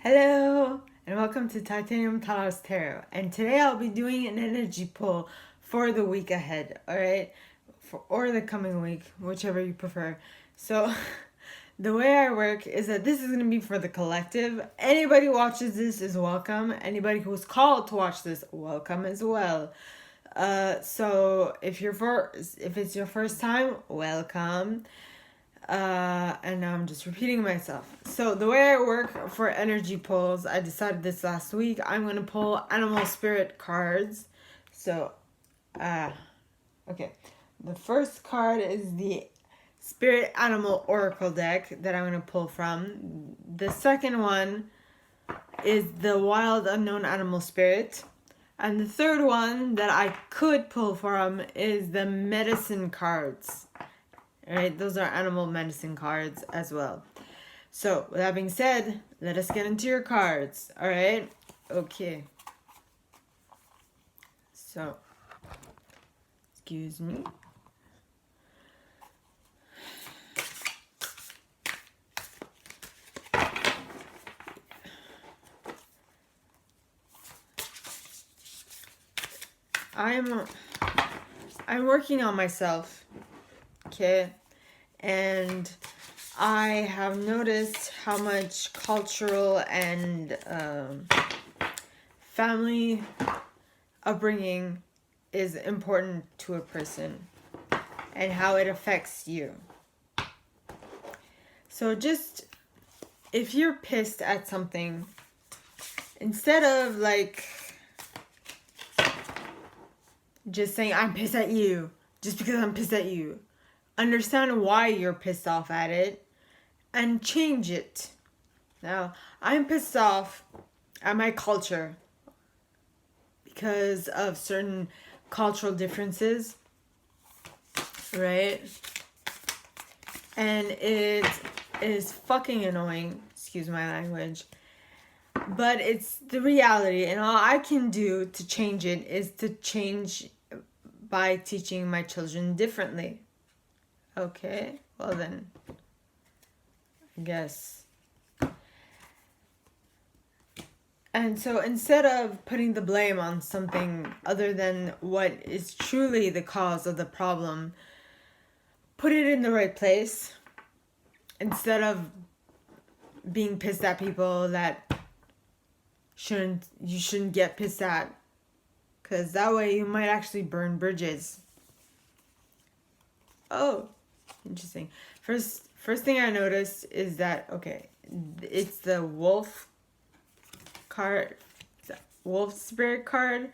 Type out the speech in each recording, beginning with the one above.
Hello, and welcome to Titanium Talos Tarot. And today I'll be doing an energy pull for the week ahead, alright? Or the coming week, whichever you prefer. So, the way I work is that this is going to be for the collective. Anybody who watches this is welcome. Anybody who's called to watch this, welcome as well. So if it's your first time, welcome. And now I'm just repeating myself. So the way I work for energy pulls, I decided this last week, I'm going to pull animal spirit cards. So, okay. The first card is the Spirit Animal Oracle deck that I'm going to pull from. The second one is the Wild Unknown Animal Spirit. And the third one that I could pull from is the Medicine cards. Alright, those are animal medicine cards as well. So, with that being said, let us get into your cards. Alright? Okay. So, excuse me. I'm working on myself. Okay, and I have noticed how much cultural and family upbringing is important to a person and how it affects you. So just, if you're pissed at something, instead of like just saying I'm pissed at you just because I'm pissed at you, understand why you're pissed off at it and change it. Now, I'm pissed off at my culture because of certain cultural differences, right? And it is fucking annoying, excuse my language, but it's the reality, and all I can do to change it is to change by teaching my children differently. Okay, well then, I guess. And so instead of putting the blame on something other than what is truly the cause of the problem, put it in the right place. Instead of being pissed at people that you shouldn't get pissed at. Because that way you might actually burn bridges. Oh, interesting. First thing I noticed is that, okay, it's the wolf card, the wolf spirit card,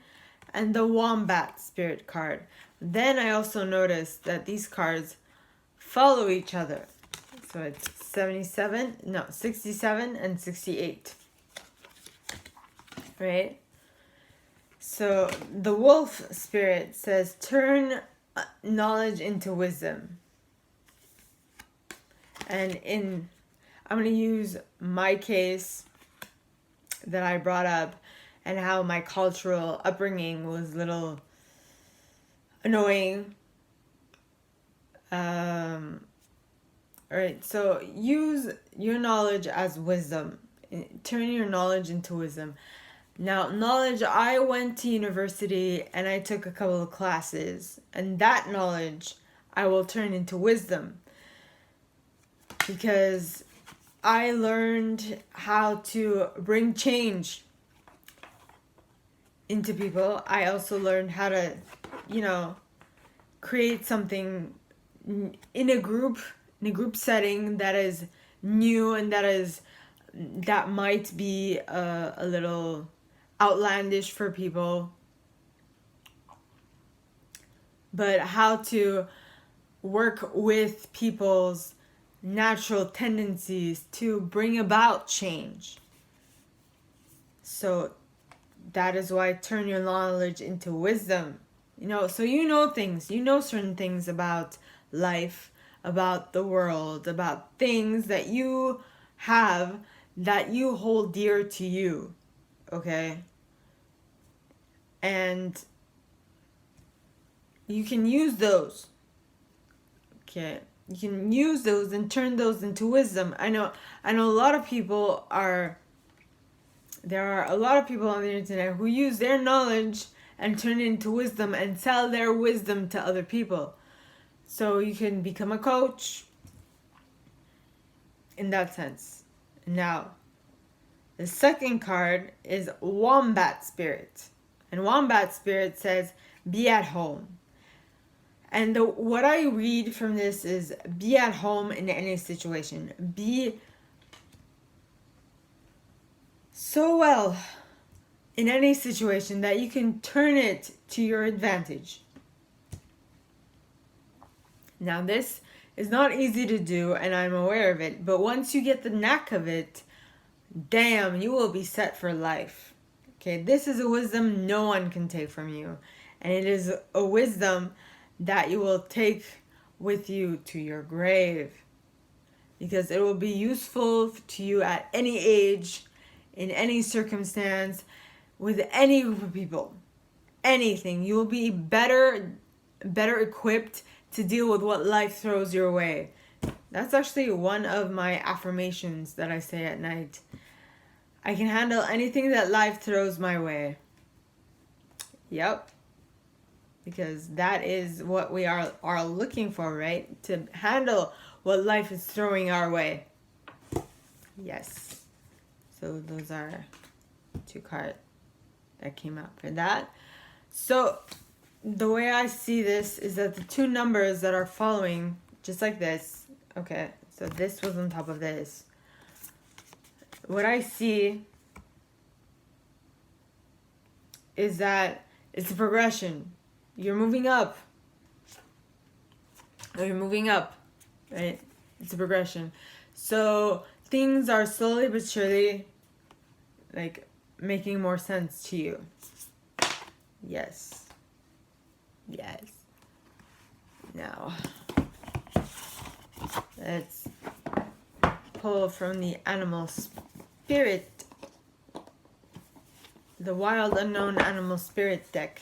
and the wombat spirit card. Then I also noticed that these cards follow each other. So it's 67 and 68. Right? So the wolf spirit says, turn knowledge into wisdom. And I'm going to use my case that I brought up and how my cultural upbringing was a little annoying. Alright, so use your knowledge as wisdom. Turn your knowledge into wisdom. Now, knowledge, I went to university and I took a couple of classes, and that knowledge I will turn into wisdom because I learned how to bring change into people. I also learned how to, create something in a group setting that is new and that might be a little outlandish for people, but how to work with people's natural tendencies to bring about change. So that is why turn your knowledge into wisdom. So things, certain things about life, about the world, about things that you have that you hold dear to you. Okay? And you can use those. Okay? You can use those and turn those into wisdom. I know a lot of people are there are a lot of people on the internet who use their knowledge and turn it into wisdom and sell their wisdom to other people. So you can become a coach in that sense. Now, the second card is Wombat Spirit. And Wombat Spirit says, be at home. And what I read from this is, be at home in any situation. Be so well in any situation that you can turn it to your advantage. Now, this is not easy to do, and I'm aware of it, but once you get the knack of it, damn, you will be set for life. Okay, this is a wisdom no one can take from you, and it is a wisdom that you will take with you to your grave, because it will be useful to you at any age, in any circumstance, with any group of people. Anything. You will be better equipped to deal with what life throws your way. That's actually one of my affirmations that I say at night. I can handle anything that life throws my way. Yep. Because that is what we are looking for, right? To handle what life is throwing our way. Yes. So those are 2 cards that came out for that. So the way I see this is that the 2 numbers that are following, just like this. Okay, so this was on top of this. What I see is that it's a progression. You're moving up. You're moving up, right? It's a progression. So things are slowly but surely like making more sense to you. Yes. Yes. Now, let's pull from the animal spirit, the wild unknown animal spirit deck.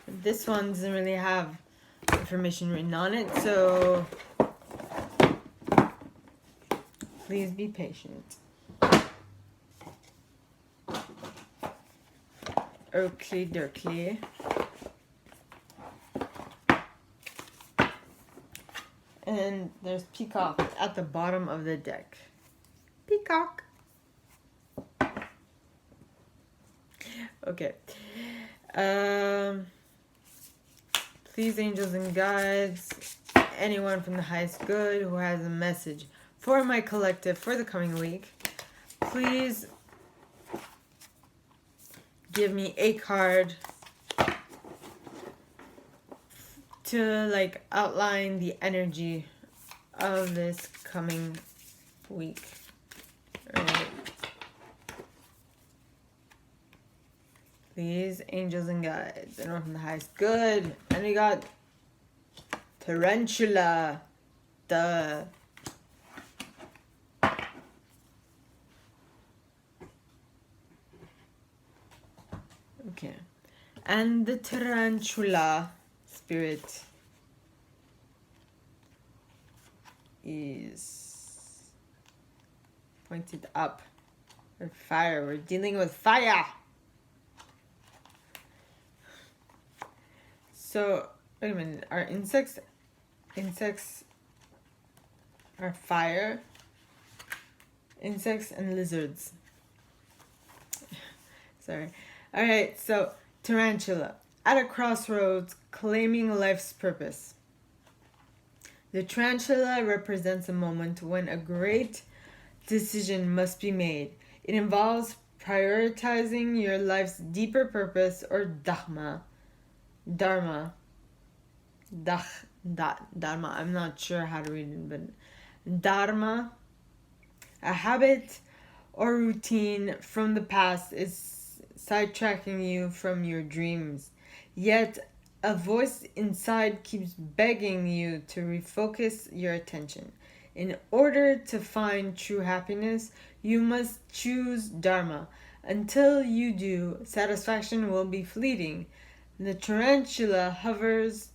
This one doesn't really have information written on it, so please be patient. Okie dokie. And there's Peacock at the bottom of the deck. Peacock. Okay. Please, angels and guides, anyone from the highest good who has a message for my collective for the coming week, please give me a card to like outline the energy of this coming week. Alright. Please, angels and guides, anyone from the highest good. And we got Tarantula. Duh. Okay. And the tarantula spirit is pointed up. With fire. We're dealing with fire. So, wait a minute. Are insects are fire? Insects and lizards. Sorry. Alright, so tarantula. At a crossroads, claiming life's purpose. The tarantula represents a moment when a great decision must be made. It involves prioritizing your life's deeper purpose or dharma. Dharma. I'm not sure how to read it, but dharma. A habit or routine from the past is sidetracking you from your dreams. Yet a voice inside keeps begging you to refocus your attention. In order to find true happiness, you must choose Dharma. Until you do, satisfaction will be fleeting. The tarantula hovers,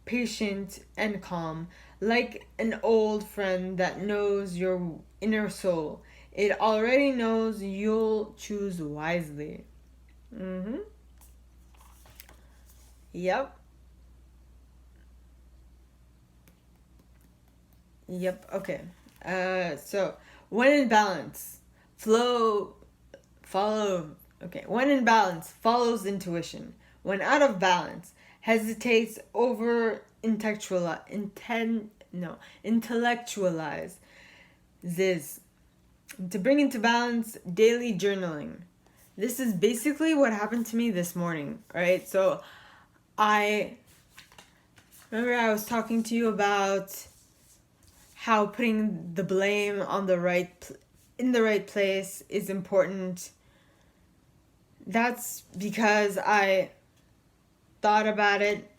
patient and calm, like an old friend that knows your inner soul. It already knows you'll choose wisely. Yep. Yep. Okay. So when in balance, follow. Okay. When in balance, follows intuition. When out of balance, hesitates over intellectualize. This to bring into balance daily journaling. This is basically what happened to me this morning. All right. So I remember I was talking to you about how putting the blame on in the right place is important. That's because I thought about it.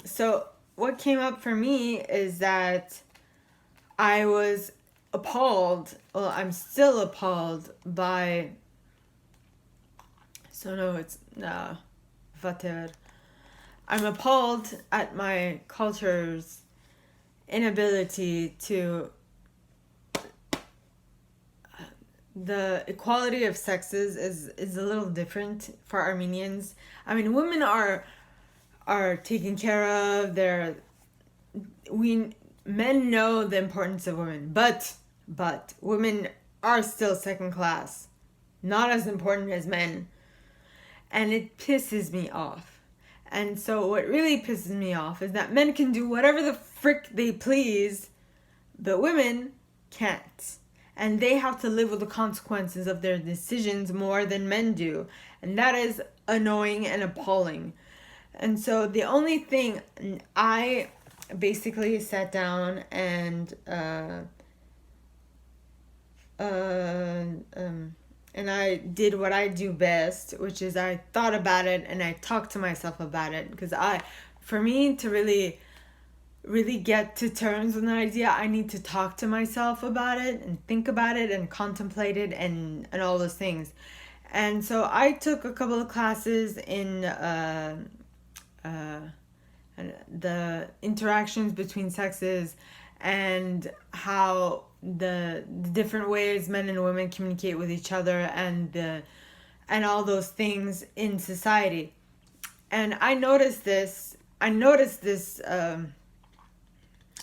So what came up for me is that I was appalled. Well, I'm still appalled by. So no, it's whatever. I'm appalled at my culture's inability to the equality of sexes is a little different for Armenians. I mean, women are taken care of. Men know the importance of women, but women are still second class, not as important as men, and it pisses me off. And so what really pisses me off is that men can do whatever the frick they please, but women can't. And they have to live with the consequences of their decisions more than men do. And that is annoying and appalling. And so the only thing, I basically sat down and I did what I do best, which is I thought about it and I talked to myself about it. Because for me to really get to terms with an idea, I need to talk to myself about it and think about it and contemplate it and all those things. And so I took a couple of classes in the interactions between sexes and how the different ways men and women communicate with each other and all those things in society. And I noticed this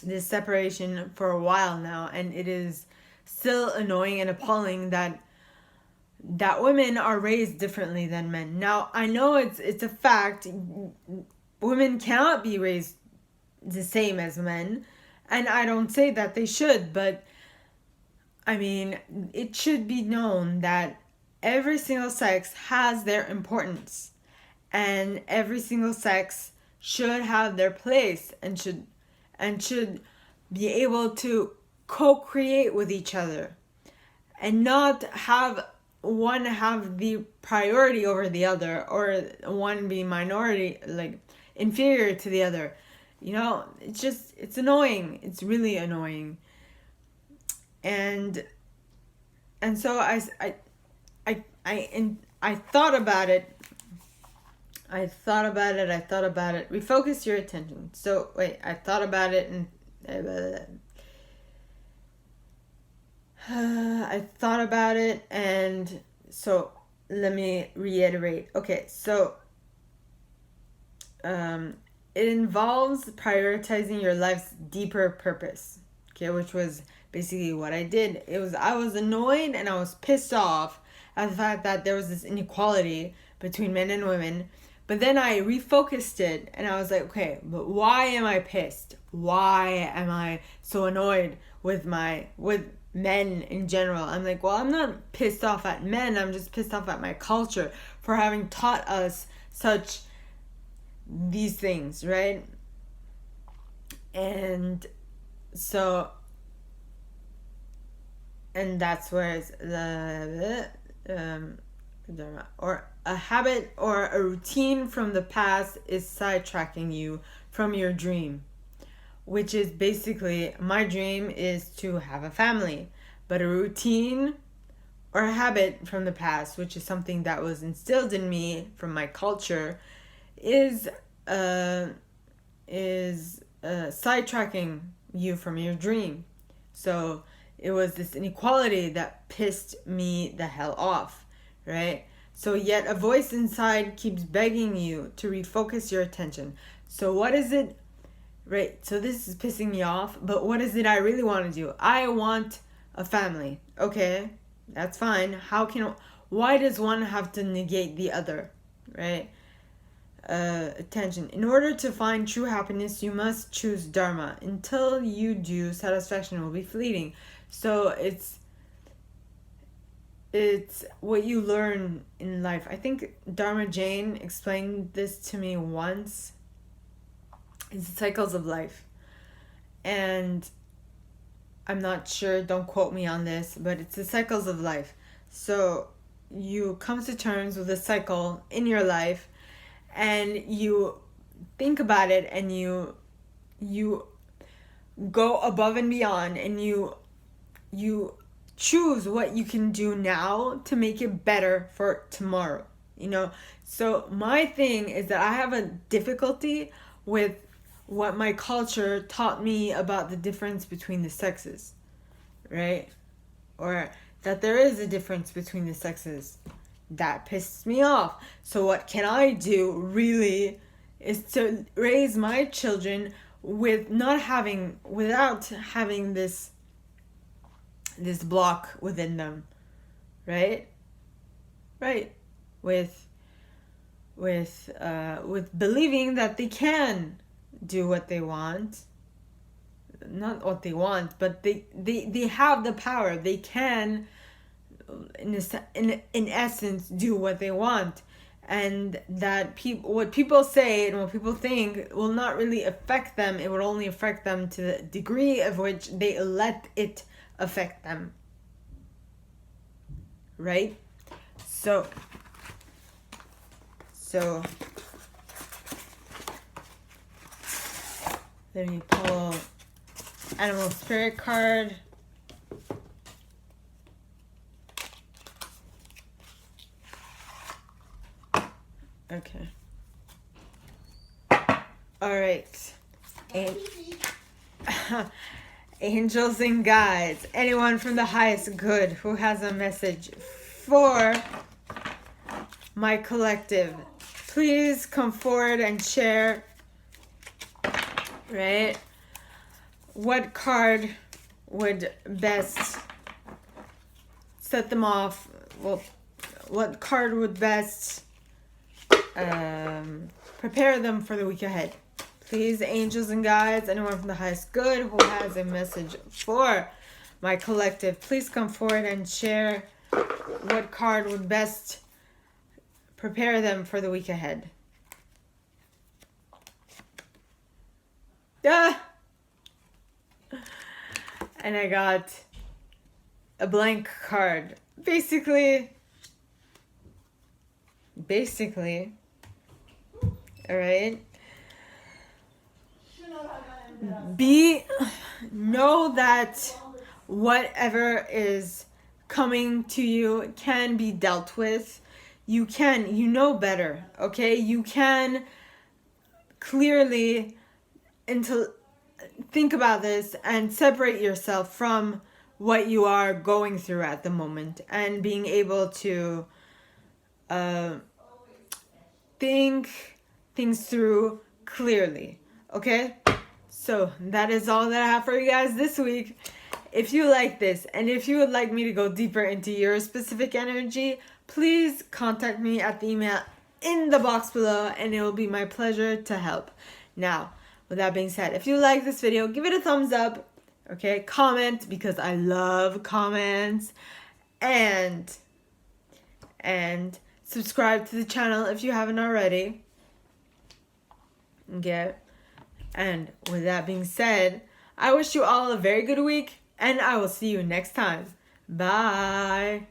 this separation for a while now, and it is still annoying and appalling that women are raised differently than men. Now, I know it's a fact. Women cannot be raised the same as men, and I don't say that they should, but I mean, it should be known that every single sex has their importance, and every single sex should have their place and should be able to co-create with each other and not have one have the priority over the other, or one be minority, like inferior to the other. You know, it's annoying. It's really annoying. And so I thought about it. Refocus your attention. So wait, I thought about it and I thought about it, and so let me reiterate. Okay, so it involves prioritizing your life's deeper purpose. Okay, which was basically what I did. I was annoyed and I was pissed off at the fact that there was this inequality between men and women. But then I refocused it and I was like, okay, but why am I pissed? Why am I so annoyed with men in general? I'm like, well, I'm not pissed off at men. I'm just pissed off at my culture for having taught us these things, right? And so, and that's where it's or a habit or a routine from the past is sidetracking you from your dream, which is basically, my dream is to have a family, but a routine or a habit from the past, which is something that was instilled in me from my culture, is sidetracking you from your dream. So it was this inequality that pissed me the hell off, right? So yet a voice inside keeps begging you to refocus your attention. So what is it? Right, so this is pissing me off, but what is it I really want to do? I want a family. Okay, that's fine. Why does one have to negate the other, right? Attention. In order to find true happiness, you must choose dharma. Until you do, satisfaction will be fleeting. So it's what you learn in life. I think Dharma Jane explained this to me once. It's the cycles of life. And I'm not sure, don't quote me on this, but it's the cycles of life. So you come to terms with a cycle in your life, and you think about it, and you go above and beyond, and you choose what you can do now to make it better for tomorrow, So my thing is that I have a difficulty with what my culture taught me about the difference between the sexes, right? Or that there is a difference between the sexes. That pisses me off. So what can I do really is to raise my children without having this block within them, right? Right. With believing that they can do what they want. Not what they want, but they have the power. They can, in essence, do what they want. And that what people say and what people think will not really affect them. It will only affect them to the degree of which they let it affect them. Right? So let me pull Animal Spirit card. Okay. All right. Angels and guides. Anyone from the highest good who has a message for my collective, please come forward and share. Right? What card would best set them off? Well, what card would best prepare them for the week ahead? Please, angels and guides, anyone from the highest good who has a message for my collective, please come forward and share what card would best prepare them for the week ahead. And I got a blank card. Basically, all right. Know that whatever is coming to you can be dealt with. You know better, okay? You can clearly think about this and separate yourself from what you are going through at the moment, and being able to think things through clearly, okay? So that is all that I have for you guys this week. If you like this, and if you would like me to go deeper into your specific energy, please contact me at the email in the box below, and it will be my pleasure to help. Now, with that being said, if you like this video, give it a thumbs up, okay? Comment, because I love comments, and subscribe to the channel if you haven't already, okay? And with that being said, I wish you all a very good week, and I will see you next time. Bye.